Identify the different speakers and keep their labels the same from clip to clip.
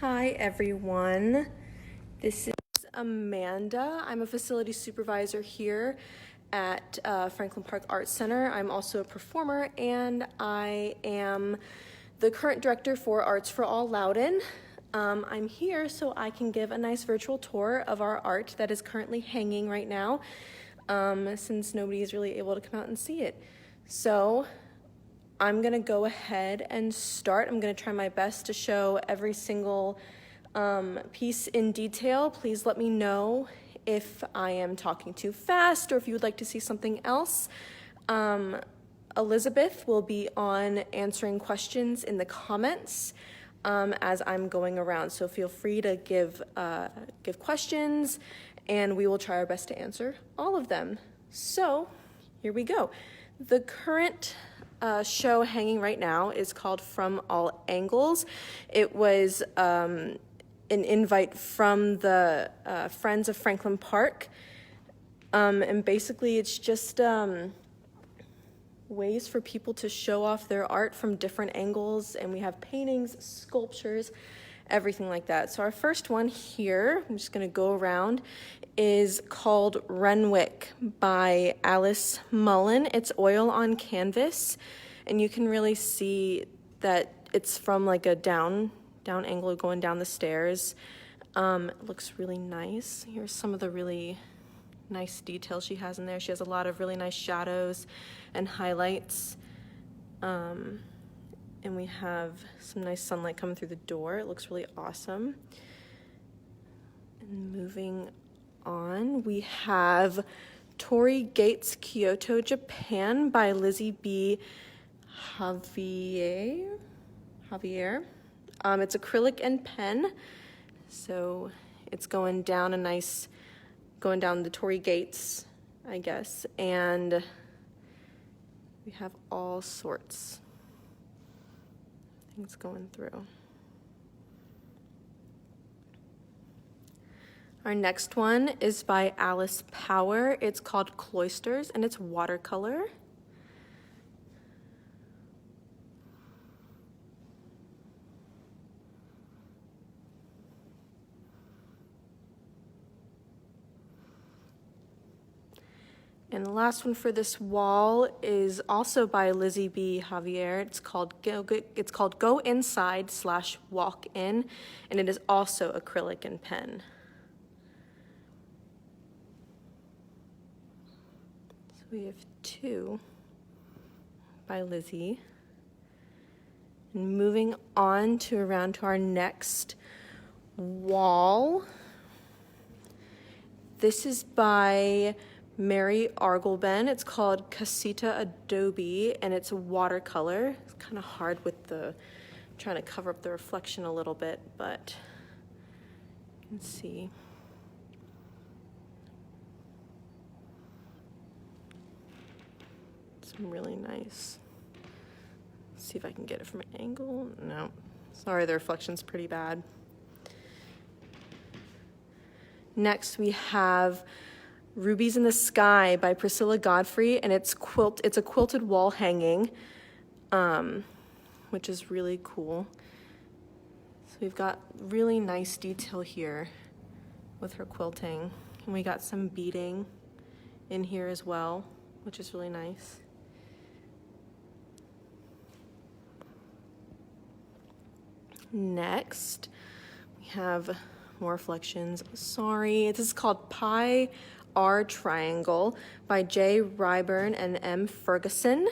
Speaker 1: Hi everyone, this is Amanda. I'm a facility supervisor here at Franklin Park Arts Center. I'm also a performer and I am the current director for Arts for All Loudoun. I'm here so I can give a nice virtual tour of our art that is currently hanging right now since nobody is really able to come out and see it. So I'm gonna go ahead and start. I'm gonna try my best to show every single piece in detail. Please let me know if I am talking too fast or if you would like to see something else. Elizabeth will be on answering questions in the comments as I'm going around. So feel free to give questions and we will try our best to answer all of them. So here we go. The current show hanging right now is called From All Angles. It was an invite from the Friends of Franklin Park. And basically it's just ways for people to show off their art from different angles. And we have paintings, sculptures, everything like that. So our first one here, I'm just gonna go around, is called Renwick by Alice Mullen. It's oil on canvas, and you can really see that it's from like a down angle going down the stairs. It looks really nice. Here's some of the really nice details she has in there. She has a lot of really nice shadows and highlights. And we have some nice sunlight coming through the door. It looks really awesome. And moving on, we have Torii Gates, Kyoto, Japan by Lizzie B. Javier. It's acrylic and pen. So it's going down the Torii Gates, I guess. And we have all sorts of things going through. Our next one is by Alice Power. It's called Cloisters, and it's watercolor. And the last one for this wall is also by Lizzie B. Javier. It's called Go Inside / Walk In, and it is also acrylic and pen. So we have two by Lizzie. And moving on to around to our next wall. This is by Mary Argelben. It's called Casita Adobe, and it's watercolor. It's kind of hard with trying to cover up the reflection a little bit, but you can see. It's really nice. Let's see if I can get it from an angle. No, sorry, the reflection's pretty bad. Next, we have Rubies in the Sky by Priscilla Godfrey, and it's a quilted wall hanging, which is really cool. So we've got really nice detail here with her quilting, and we got some beading in here as well, which is really nice. Next, we have more reflections. Sorry, this is called Pi R Triangle by J. Ryburn and M. Ferguson.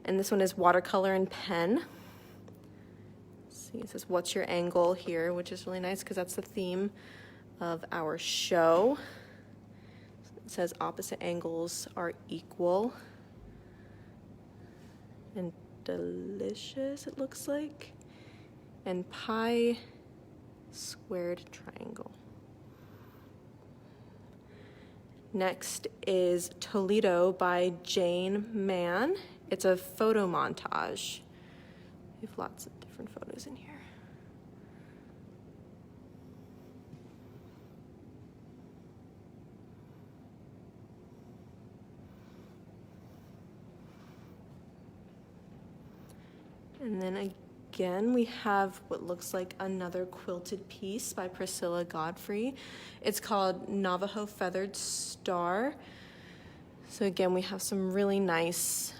Speaker 1: And this one is watercolor and pen. Let's see, it says, what's your angle here, which is really nice because that's the theme of our show. It says opposite angles are equal. And delicious, it looks like. And pi squared triangle. Next is Toledo by Jane Mann. It's a photo montage. We have lots of different photos in here. And then again, we have what looks like another quilted piece by Priscilla Godfrey. It's called Navajo Feathered Star. So again, we have some really nice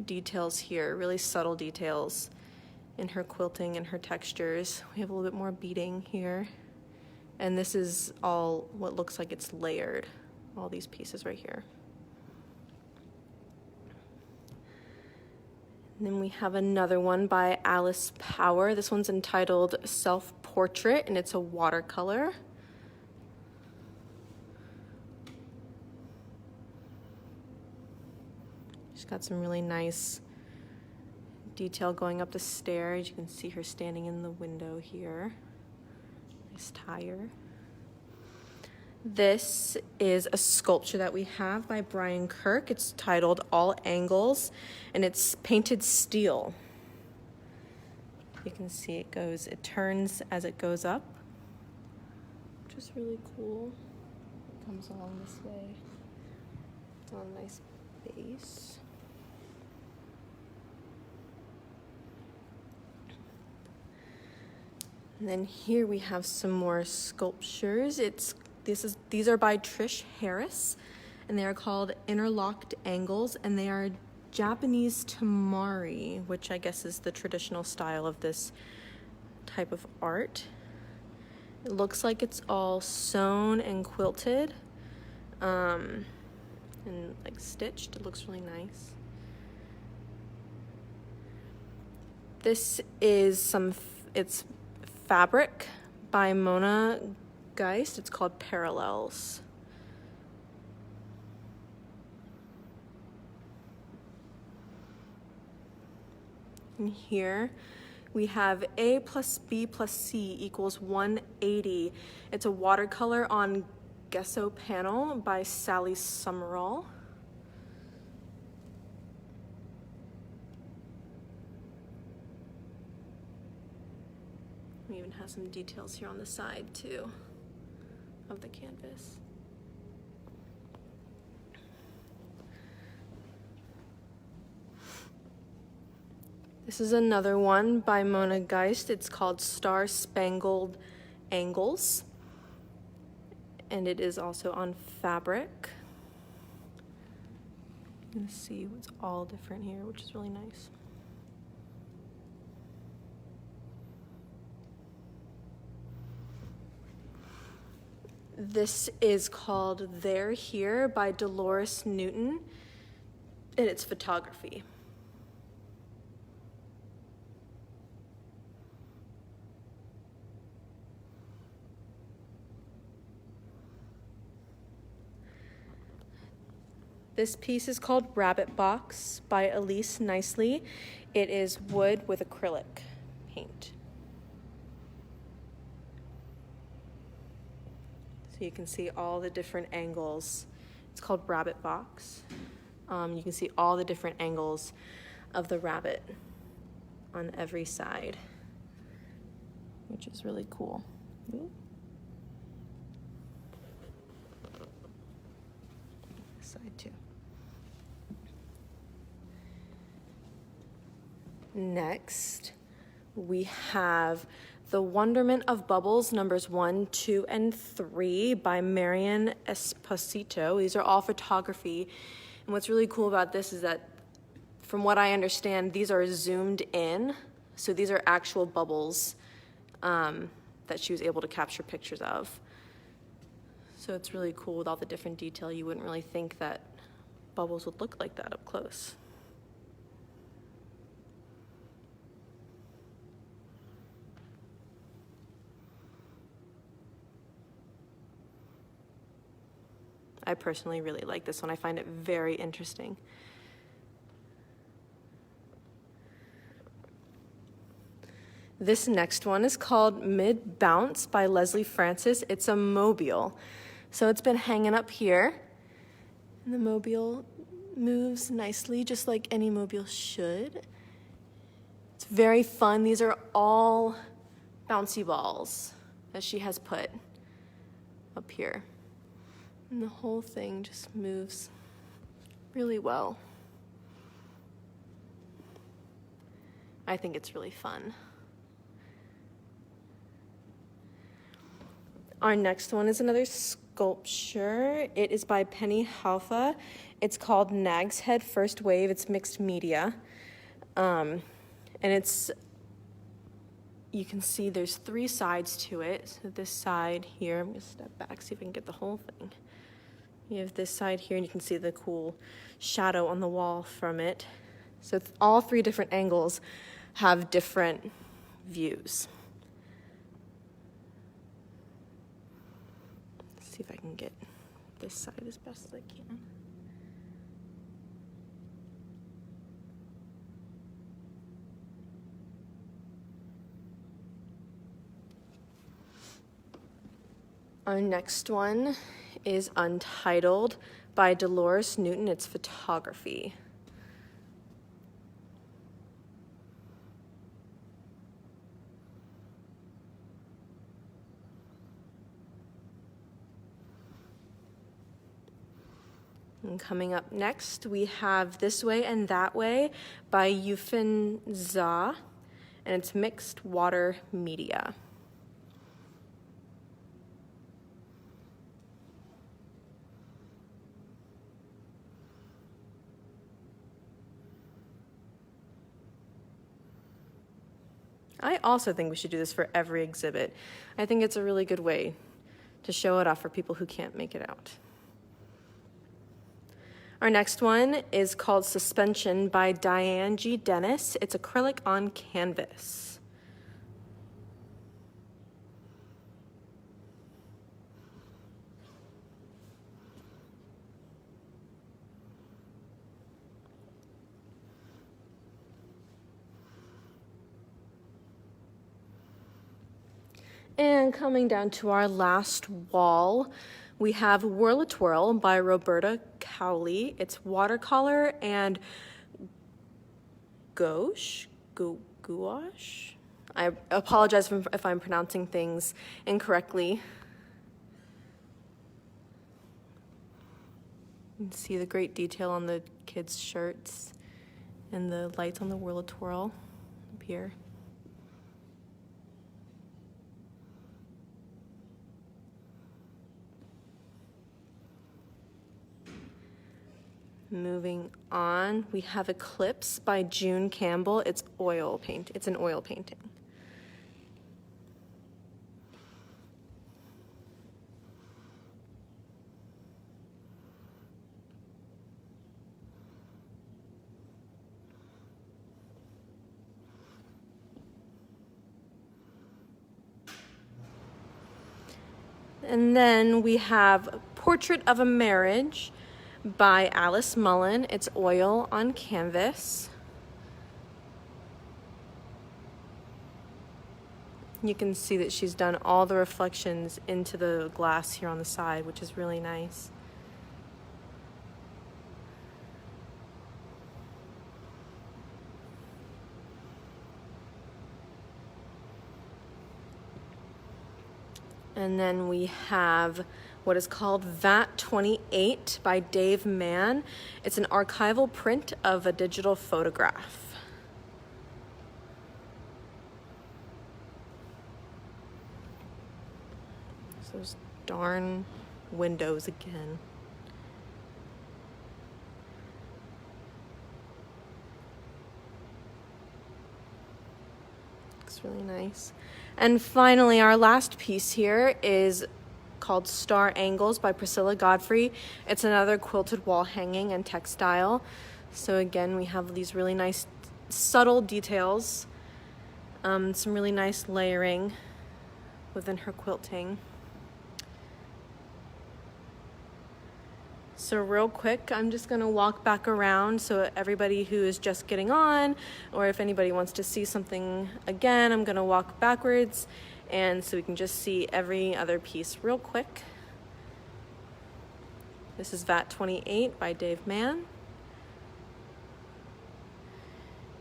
Speaker 1: details here, really subtle details in her quilting and her textures. We have a little bit more beading here. And this is all what looks like it's layered, all these pieces right here. And then we have another one by Alice Power. This one's entitled Self-Portrait, and it's a watercolor. She's got some really nice detail going up the stairs. You can see her standing in the window here. Nice tire. This is a sculpture that we have by Brian Kirk. It's titled All Angles, and it's painted steel. You can see it turns as it goes up, which is really cool. It comes along this way. It's on a nice base. And then here we have some more sculptures. These are by Trish Harris, and they are called Interlocked Angles, and they are Japanese tamari, which I guess is the traditional style of this type of art. It looks like it's all sewn and quilted, and like stitched. It looks really nice. This is it's fabric by Mona Geist. It's called Parallels. And here we have A plus B plus C equals 180. It's a watercolor on gesso panel by Sally Summerall. We even have some details here on the side too of the canvas. This is another one by Mona Geist. It's called Star Spangled Angles, and it is also on fabric. You can see it's all different here, which is really nice. This is called They're Here by Dolores Newton, and it's photography. This piece is called Rabbit Box by Elise Nicely. It is wood with acrylic paint. So you can see all the different angles. It's called Rabbit Box. You can see all the different angles of the rabbit on every side, which is really cool. Ooh. This side too. Next, we have The Wonderment of Bubbles, numbers 1, 2, and 3 by Marian Esposito. These are all photography. And what's really cool about this is that, from what I understand, these are zoomed in. So these are actual bubbles that she was able to capture pictures of. So it's really cool with all the different detail. You wouldn't really think that bubbles would look like that up close. I personally really like this one. I find it very interesting. This next one is called Mid Bounce by Leslie Francis. It's a mobile. So it's been hanging up here. And the mobile moves nicely, just like any mobile should. It's very fun. These are all bouncy balls that she has put up here. And the whole thing just moves really well. I think it's really fun. Our next one is another sculpture. It is by Penny Haufa. It's called Nag's Head First Wave. It's mixed media. And you can see there's 3 sides to it. So this side here, I'm gonna step back, see if I can get the whole thing. You have this side here, and you can see the cool shadow on the wall from it. So all 3 different angles have different views. Let's see if I can get this side as best as I can. Our next one is Untitled by Dolores Newton. It's photography. And coming up next, we have This Way and That Way by Yufin Zha, and it's mixed water media. I also think we should do this for every exhibit. I think it's a really good way to show it off for people who can't make it out. Our next one is called Suspension by Diane G. Dennis. It's acrylic on canvas. And coming down to our last wall, we have Whirl-a-Twirl by Roberta Cowley. It's watercolor and gouache. I apologize if I'm pronouncing things incorrectly. You can see the great detail on the kids' shirts and the lights on the Whirl-a-Twirl up here. Moving on, we have Eclipse by June Campbell. It's an oil painting. And then we have Portrait of a Marriage by Alice Mullen. It's oil on canvas. You can see that she's done all the reflections into the glass here on the side, which is really nice. And then we have what is called VAT 28 by Dave Mann. It's an archival print of a digital photograph. Those darn windows again. Looks really nice. And finally, our last piece here is called Star Angles by Priscilla Godfrey. It's another quilted wall hanging and textile. So again, we have these really nice subtle details, some really nice layering within her quilting. So real quick, I'm just gonna walk back around so everybody who is just getting on, or if anybody wants to see something again, I'm gonna walk backwards, and so we can just see every other piece real quick. This is VAT 28 by Dave Mann.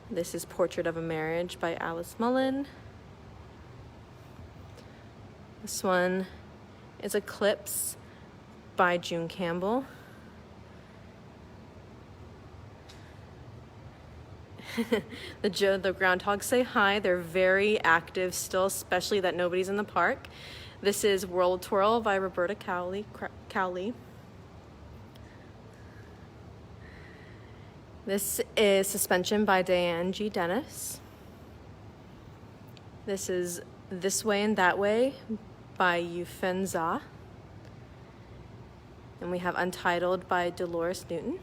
Speaker 1: This is Portrait of a Marriage by Alice Mullen. This one is Eclipse by June Campbell. The groundhogs say hi. They're very active still, especially that nobody's in the park. This is World Twirl by Roberta Cowley. This is Suspension by Diane G. Dennis. This is This Way and That Way by Yufen Zha. And we have Untitled by Dolores Newton.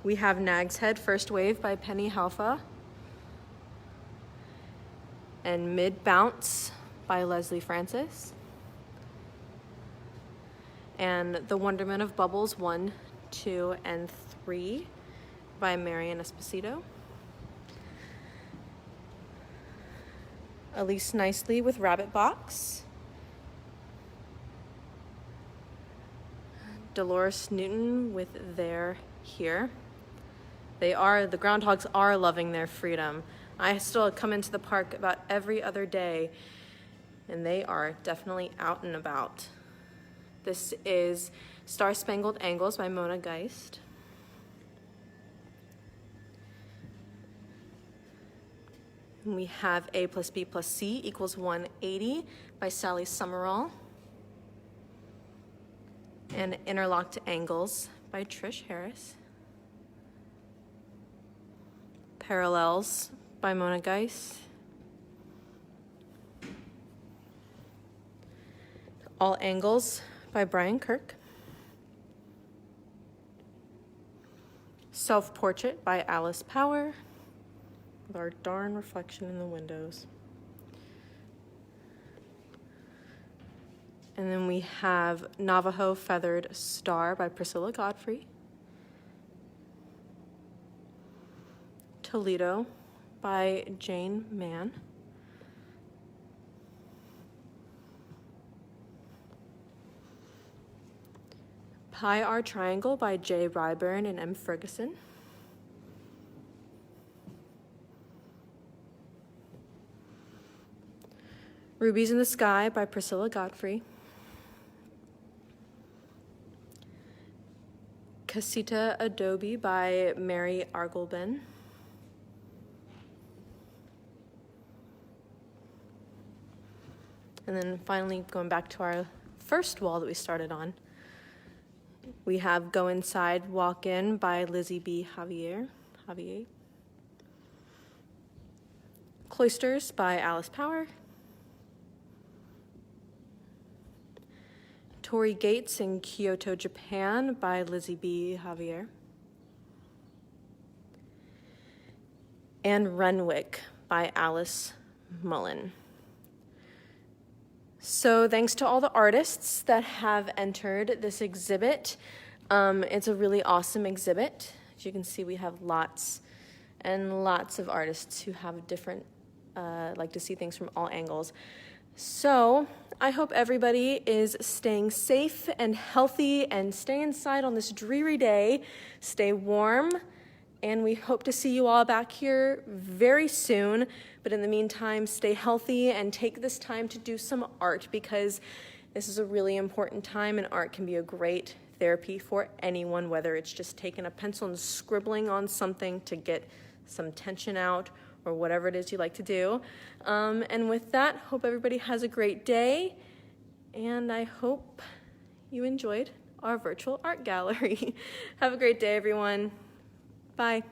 Speaker 1: We have Nag's Head First Wave by Penny Halfa. And Mid Bounce by Leslie Francis. And The Wonderment of Bubbles 1, 2, and 3 by Marian Esposito. Elise Nicely with Rabbit Box. Dolores Newton with They're Here. The groundhogs are loving their freedom. I still come into the park about every other day, and they are definitely out and about. This is Star Spangled Angles by Mona Geist. And we have A plus B plus C equals 180 by Sally Summerall. And Interlocked Angles by Trish Harris. Parallels by Mona Geist. All Angles by Brian Kirk. Self-Portrait by Alice Power, with our darn reflection in the windows. And then we have Navajo Feathered Star by Priscilla Godfrey. Toledo by Jane Mann. Pi R Triangle by Jay Ryburn and M. Ferguson. Rubies in the Sky by Priscilla Godfrey. Casita Adobe by Mary Argolben. And then finally, going back to our first wall that we started on, we have Go Inside, Walk In by Lizzie B. Javier. Cloisters by Alice Power. Torii Gates in Kyoto, Japan by Lizzie B. Javier. And Renwick by Alice Mullen. So thanks to all the artists that have entered this exhibit. It's a really awesome exhibit. As you can see, we have lots and lots of artists who have different, like to see things from all angles. So I hope everybody is staying safe and healthy and stay inside on this dreary day. Stay warm, and we hope to see you all back here very soon. But in the meantime, stay healthy and take this time to do some art, because this is a really important time, and art can be a great therapy for anyone, whether it's just taking a pencil and scribbling on something to get some tension out, or whatever it is you like to do. And with that, hope everybody has a great day, and I hope you enjoyed our virtual art gallery. Have a great day, everyone. Bye.